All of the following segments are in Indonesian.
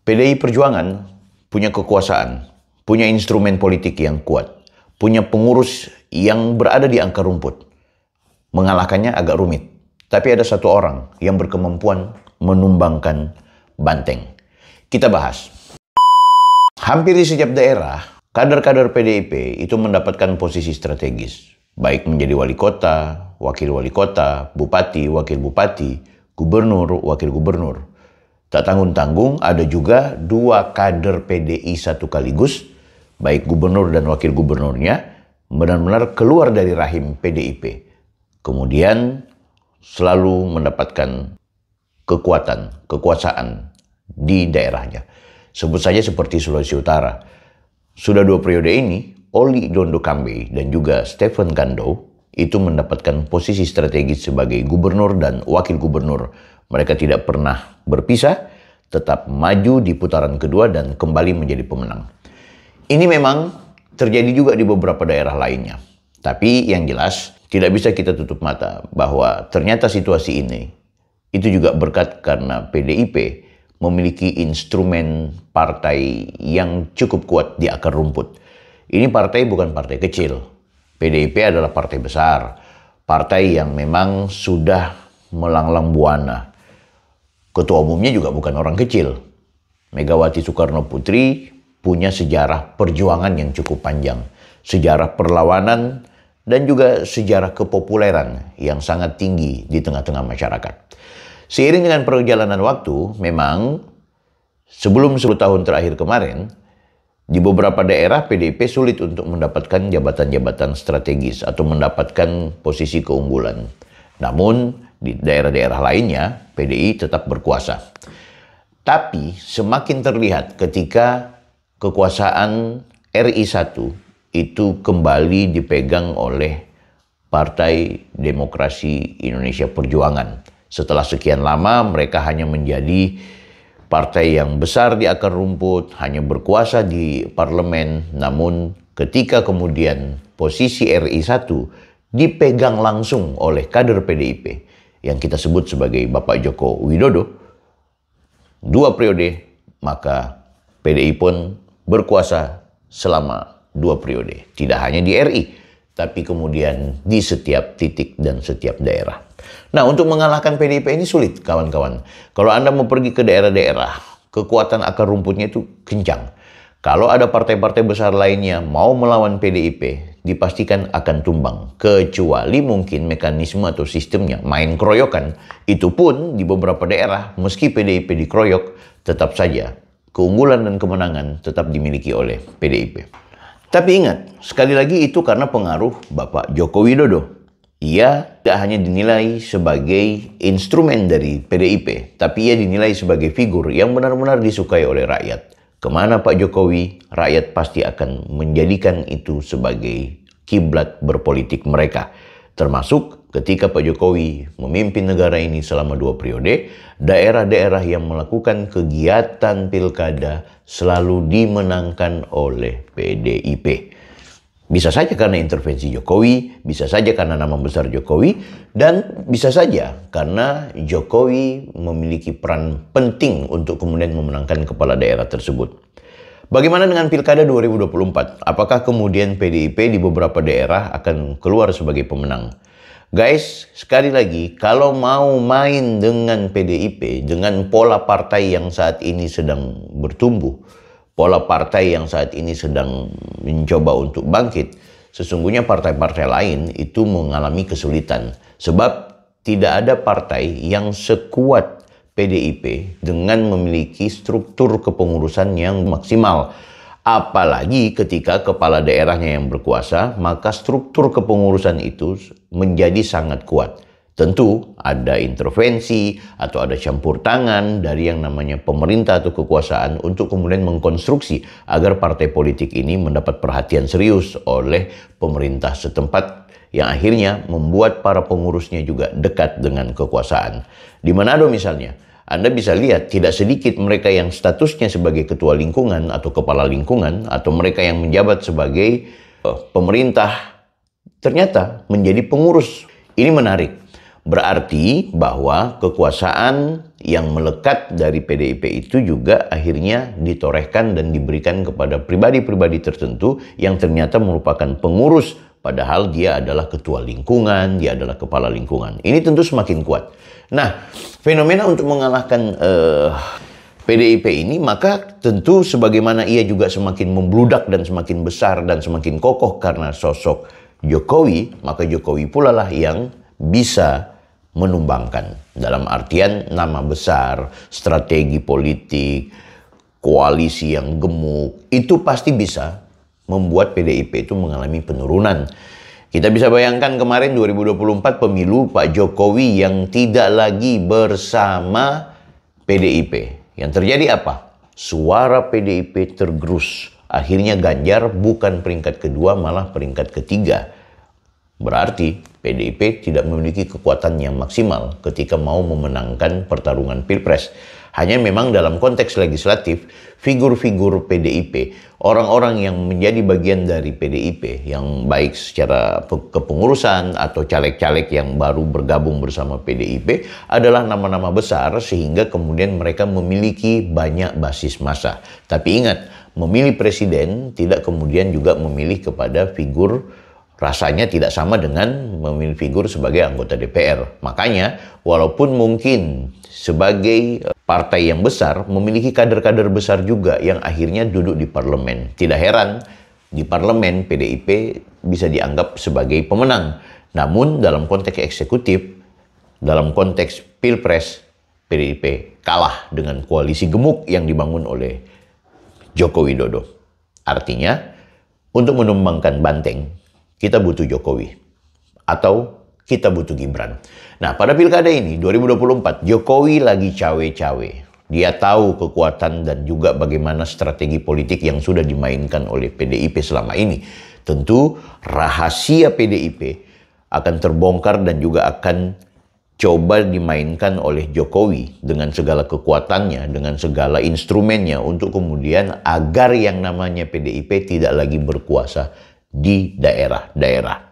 PDI Perjuangan punya kekuasaan, punya instrumen politik yang kuat, punya pengurus yang berada di akar rumput. Mengalahkannya agak rumit. Tapi ada satu orang yang berkemampuan menumbangkan banteng. Kita bahas. Hampir di setiap daerah, kader-kader PDIP itu mendapatkan posisi strategis. Baik menjadi wali kota, wakil wali kota, bupati, wakil bupati, gubernur, wakil gubernur. Tak tanggung-tanggung ada juga dua kader PDI satu kaligus, baik gubernur dan wakil gubernurnya, benar-benar keluar dari rahim PDIP. Kemudian selalu mendapatkan kekuasaan di daerahnya. Sebut saja seperti Sulawesi Utara. Sudah 2 periode ini, Oli Dondo Kambe dan juga Stephen Kando itu mendapatkan posisi strategis sebagai gubernur dan wakil gubernur. Mereka tidak pernah berpisah, tetap maju di putaran kedua dan kembali menjadi pemenang. Ini memang terjadi juga di beberapa daerah lainnya. Tapi yang jelas, tidak bisa kita tutup mata bahwa ternyata situasi ini itu juga berkat karena PDIP memiliki instrumen partai yang cukup kuat di akar rumput. Ini partai bukan partai kecil. PDIP adalah partai besar. Partai yang memang sudah melanglang buana. Ketua umumnya juga bukan orang kecil. Megawati Soekarno Putri punya sejarah perjuangan yang cukup panjang. Sejarah perlawanan dan juga sejarah kepopuleran yang sangat tinggi di tengah-tengah masyarakat. Seiring dengan perjalanan waktu, memang sebelum 10 tahun terakhir kemarin, di beberapa daerah PDIP sulit untuk mendapatkan jabatan-jabatan strategis atau mendapatkan posisi keunggulan. Namun di daerah-daerah lainnya PDI tetap berkuasa. Tapi semakin terlihat ketika kekuasaan RI 1 itu kembali dipegang oleh Partai Demokrasi Indonesia Perjuangan. Setelah sekian lama mereka hanya menjadi partai yang besar di akar rumput, hanya berkuasa di parlemen, namun ketika kemudian posisi RI 1 dipegang langsung oleh kader PDIP yang kita sebut sebagai Bapak Joko Widodo, 2 periode, maka PDI pun berkuasa selama 2 periode. Tidak hanya di RI, tapi kemudian di setiap titik dan setiap daerah. Nah, untuk mengalahkan PDIP ini sulit, kawan-kawan. Kalau Anda mau pergi ke daerah-daerah, kekuatan akar rumputnya itu kencang. Kalau ada partai-partai besar lainnya mau melawan PDIP, dipastikan akan tumbang. Kecuali mungkin mekanisme atau sistemnya main keroyokan. Itu pun di beberapa daerah, meski PDIP dikeroyok, tetap saja keunggulan dan kemenangan tetap dimiliki oleh PDIP. Tapi ingat, sekali lagi itu karena pengaruh Bapak Joko Widodo. Ia tidak hanya dinilai sebagai instrumen dari PDIP, tapi ia dinilai sebagai figur yang benar-benar disukai oleh rakyat. Kemana Pak Jokowi, rakyat pasti akan menjadikan itu sebagai kiblat berpolitik mereka. Termasuk ketika Pak Jokowi memimpin negara ini selama 2 periode, daerah-daerah yang melakukan kegiatan pilkada selalu dimenangkan oleh PDIP. Bisa saja karena intervensi Jokowi, bisa saja karena nama besar Jokowi, dan bisa saja karena Jokowi memiliki peran penting untuk kemudian memenangkan kepala daerah tersebut. Bagaimana dengan Pilkada 2024? Apakah kemudian PDIP di beberapa daerah akan keluar sebagai pemenang? Guys, sekali lagi, kalau mau main dengan PDIP, dengan pola partai yang saat ini sedang bertumbuh, pola partai yang saat ini sedang mencoba untuk bangkit, sesungguhnya partai-partai lain itu mengalami kesulitan. Sebab tidak ada partai yang sekuat PDIP dengan memiliki struktur kepengurusan yang maksimal. Apalagi ketika kepala daerahnya yang berkuasa, maka struktur kepengurusan itu menjadi sangat kuat. Tentu ada intervensi atau ada campur tangan dari yang namanya pemerintah atau kekuasaan untuk kemudian mengkonstruksi agar partai politik ini mendapat perhatian serius oleh pemerintah setempat yang akhirnya membuat para pengurusnya juga dekat dengan kekuasaan. Di Manado misalnya, Anda bisa lihat tidak sedikit mereka yang statusnya sebagai ketua lingkungan atau kepala lingkungan atau mereka yang menjabat sebagai pemerintah ternyata menjadi pengurus. Ini menarik. Berarti bahwa kekuasaan yang melekat dari PDIP itu juga akhirnya ditorehkan dan diberikan kepada pribadi-pribadi tertentu yang ternyata merupakan pengurus, padahal dia adalah ketua lingkungan, dia adalah kepala lingkungan. Ini tentu semakin kuat. Nah, fenomena untuk mengalahkan PDIP ini, maka tentu sebagaimana ia juga semakin membludak dan semakin besar dan semakin kokoh karena sosok Jokowi, maka Jokowi pula lah yang bisa menumbangkan. Dalam artian nama besar, strategi politik, koalisi yang gemuk, itu pasti bisa membuat PDIP itu mengalami penurunan. Kita bisa bayangkan kemarin 2024 pemilu Pak Jokowi yang tidak lagi bersama PDIP. Yang terjadi apa? Suara PDIP tergerus. Akhirnya Ganjar bukan peringkat kedua, malah peringkat ketiga. Berarti PDIP tidak memiliki kekuatan yang maksimal ketika mau memenangkan pertarungan Pilpres. Hanya memang dalam konteks legislatif, figur-figur PDIP, orang-orang yang menjadi bagian dari PDIP, yang baik secara kepengurusan atau caleg-caleg yang baru bergabung bersama PDIP, adalah nama-nama besar sehingga kemudian mereka memiliki banyak basis massa. Tapi ingat, memilih presiden tidak kemudian juga memilih kepada figur, rasanya tidak sama dengan memilih figur sebagai anggota DPR. Makanya, walaupun mungkin sebagai partai yang besar, memiliki kader-kader besar juga yang akhirnya duduk di parlemen. Tidak heran, di parlemen PDIP bisa dianggap sebagai pemenang. Namun dalam konteks eksekutif, dalam konteks Pilpres, PDIP kalah dengan koalisi gemuk yang dibangun oleh Joko Widodo. Artinya, untuk menumbangkan banteng, kita butuh Jokowi atau kita butuh Gibran. Nah, pada pilkada ini 2024 Jokowi lagi cawe-cawe. Dia tahu kekuatan dan juga bagaimana strategi politik yang sudah dimainkan oleh PDIP selama ini. Tentu rahasia PDIP akan terbongkar dan juga akan coba dimainkan oleh Jokowi dengan segala kekuatannya, dengan segala instrumennya untuk kemudian agar yang namanya PDIP tidak lagi berkuasa di daerah-daerah.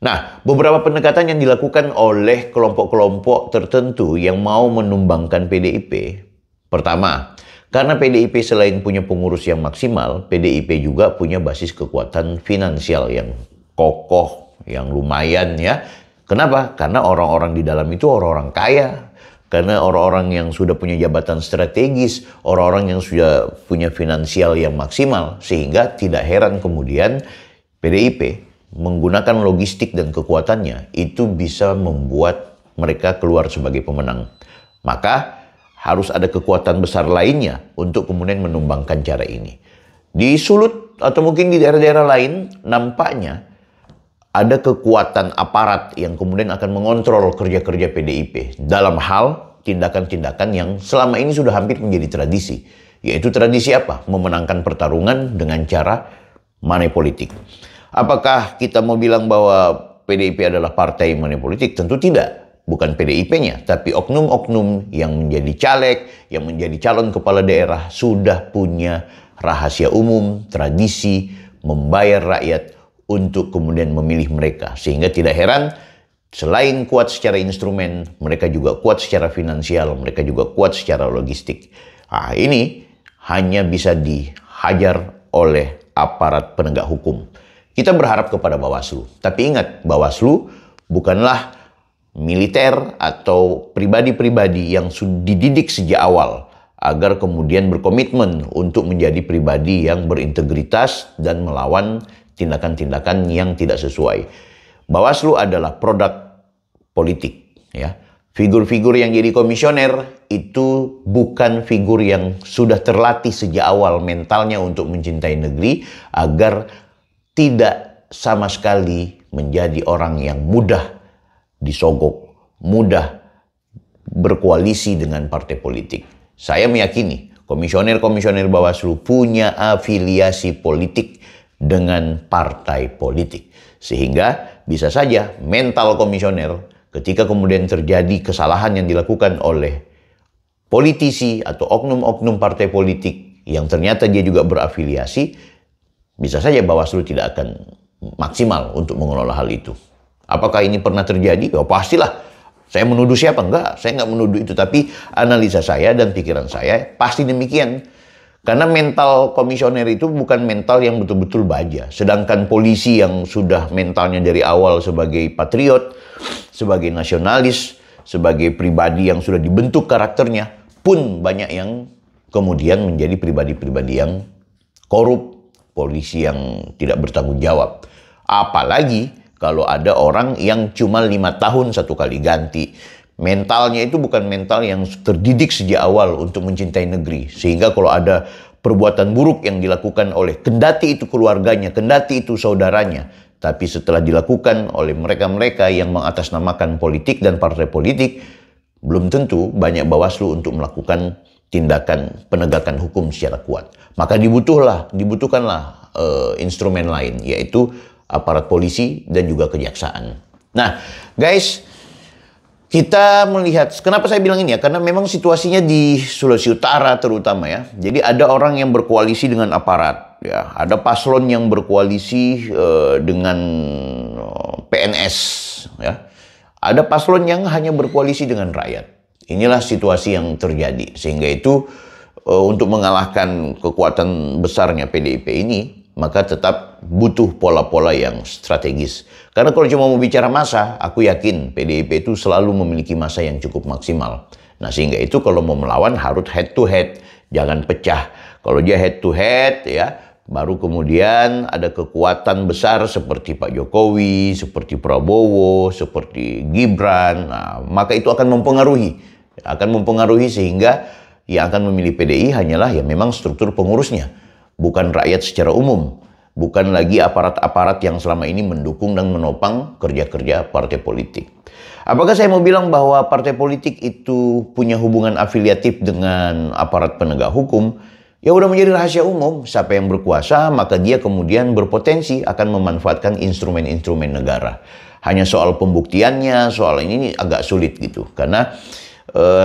Nah, beberapa pendekatan yang dilakukan oleh kelompok-kelompok tertentu yang mau menumbangkan PDIP. Pertama, karena PDIP selain punya pengurus yang maksimal, PDIP juga punya basis kekuatan finansial yang kokoh, yang lumayan ya. Kenapa? Karena orang-orang di dalam itu orang-orang kaya. Karena orang-orang yang sudah punya jabatan strategis, orang-orang yang sudah punya finansial yang maksimal. Sehingga tidak heran kemudian PDIP menggunakan logistik dan kekuatannya itu bisa membuat mereka keluar sebagai pemenang. Maka harus ada kekuatan besar lainnya untuk kemudian menumbangkan cara ini. Di Sulut atau mungkin di daerah-daerah lain nampaknya ada kekuatan aparat yang kemudian akan mengontrol kerja-kerja PDIP dalam hal tindakan-tindakan yang selama ini sudah hampir menjadi tradisi. Yaitu tradisi apa? Memenangkan pertarungan dengan cara money politik. Apakah kita mau bilang bahwa PDIP adalah partai money politik? Tentu tidak. Bukan PDIP-nya, tapi oknum-oknum yang menjadi caleg, yang menjadi calon kepala daerah sudah punya rahasia umum, tradisi, membayar rakyat untuk kemudian memilih mereka. Sehingga tidak heran, selain kuat secara instrumen, mereka juga kuat secara finansial, mereka juga kuat secara logistik. Nah, ini hanya bisa dihajar oleh aparat penegak hukum. Kita berharap kepada Bawaslu. Tapi ingat, Bawaslu bukanlah militer atau pribadi-pribadi yang sudah dididik sejak awal agar kemudian berkomitmen untuk menjadi pribadi yang berintegritas dan melawan tindakan-tindakan yang tidak sesuai. Bawaslu adalah produk politik, ya. Figur-figur yang jadi komisioner itu bukan figur yang sudah terlatih sejak awal mentalnya untuk mencintai negeri agar tidak sama sekali menjadi orang yang mudah disogok, mudah berkoalisi dengan partai politik. Saya meyakini komisioner-komisioner Bawaslu punya afiliasi politik dengan partai politik. Sehingga bisa saja mental komisioner ketika kemudian terjadi kesalahan yang dilakukan oleh politisi atau oknum-oknum partai politik yang ternyata dia juga berafiliasi, bisa saja Bawaslu tidak akan maksimal untuk mengelola hal itu. Apakah ini pernah terjadi? Ya pastilah. Saya menuduh siapa? Enggak, saya nggak menuduh itu. Tapi analisa saya dan pikiran saya pasti demikian. Karena mental komisioner itu bukan mental yang betul-betul baja. Sedangkan polisi yang sudah mentalnya dari awal sebagai patriot, sebagai nasionalis, sebagai pribadi yang sudah dibentuk karakternya, pun banyak yang kemudian menjadi pribadi-pribadi yang korup, polisi yang tidak bertanggung jawab. Apalagi kalau ada orang yang cuma 5 tahun satu kali ganti. Mentalnya itu bukan mental yang terdidik sejak awal untuk mencintai negeri. Sehingga kalau ada perbuatan buruk yang dilakukan oleh kendati itu keluarganya, kendati itu saudaranya, tapi setelah dilakukan oleh mereka-mereka yang mengatasnamakan politik dan partai politik, belum tentu banyak Bawaslu untuk melakukan tindakan penegakan hukum secara kuat. Maka dibutuhkanlah instrumen lain, yaitu aparat polisi dan juga kejaksaan. Nah, guys, kita melihat, kenapa saya bilang ini ya, karena memang situasinya di Sulawesi Utara terutama ya. Jadi ada orang yang berkoalisi dengan aparat, ya. Ada paslon yang berkoalisi dengan PNS, ya. Ada paslon yang hanya berkoalisi dengan rakyat. Inilah situasi yang terjadi, sehingga itu untuk mengalahkan kekuatan besarnya PDIP ini, maka tetap butuh pola-pola yang strategis. Karena kalau cuma mau bicara masa, aku yakin PDIP itu selalu memiliki masa yang cukup maksimal. Nah, sehingga itu kalau mau melawan harus head to head, jangan pecah. Kalau dia head to head, ya, baru kemudian ada kekuatan besar seperti Pak Jokowi, seperti Prabowo, seperti Gibran. Nah, maka itu akan mempengaruhi sehingga yang akan memilih PDI hanyalah ya memang struktur pengurusnya, bukan rakyat secara umum, bukan lagi aparat-aparat yang selama ini mendukung dan menopang kerja-kerja partai politik. Apakah saya mau bilang bahwa partai politik itu punya hubungan afiliatif dengan aparat penegak hukum? Ya udah menjadi rahasia umum. Siapa yang berkuasa, maka dia kemudian berpotensi akan memanfaatkan instrumen-instrumen negara. Hanya soal pembuktiannya, soal ini agak sulit gitu. Karena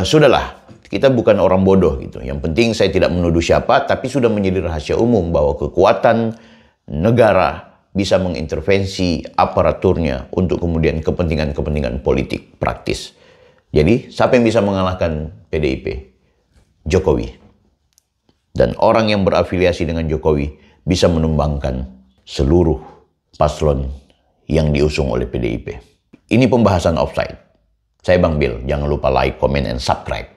sudahlah. Kita bukan orang bodoh gitu. Yang penting saya tidak menuduh siapa, tapi sudah menjadi rahasia umum bahwa kekuatan negara bisa mengintervensi aparaturnya untuk kemudian kepentingan-kepentingan politik praktis. Jadi, siapa yang bisa mengalahkan PDIP? Jokowi. Dan orang yang berafiliasi dengan Jokowi bisa menumbangkan seluruh paslon yang diusung oleh PDIP. Ini pembahasan Offside. Saya Bang Bill. Jangan lupa like, comment, and subscribe.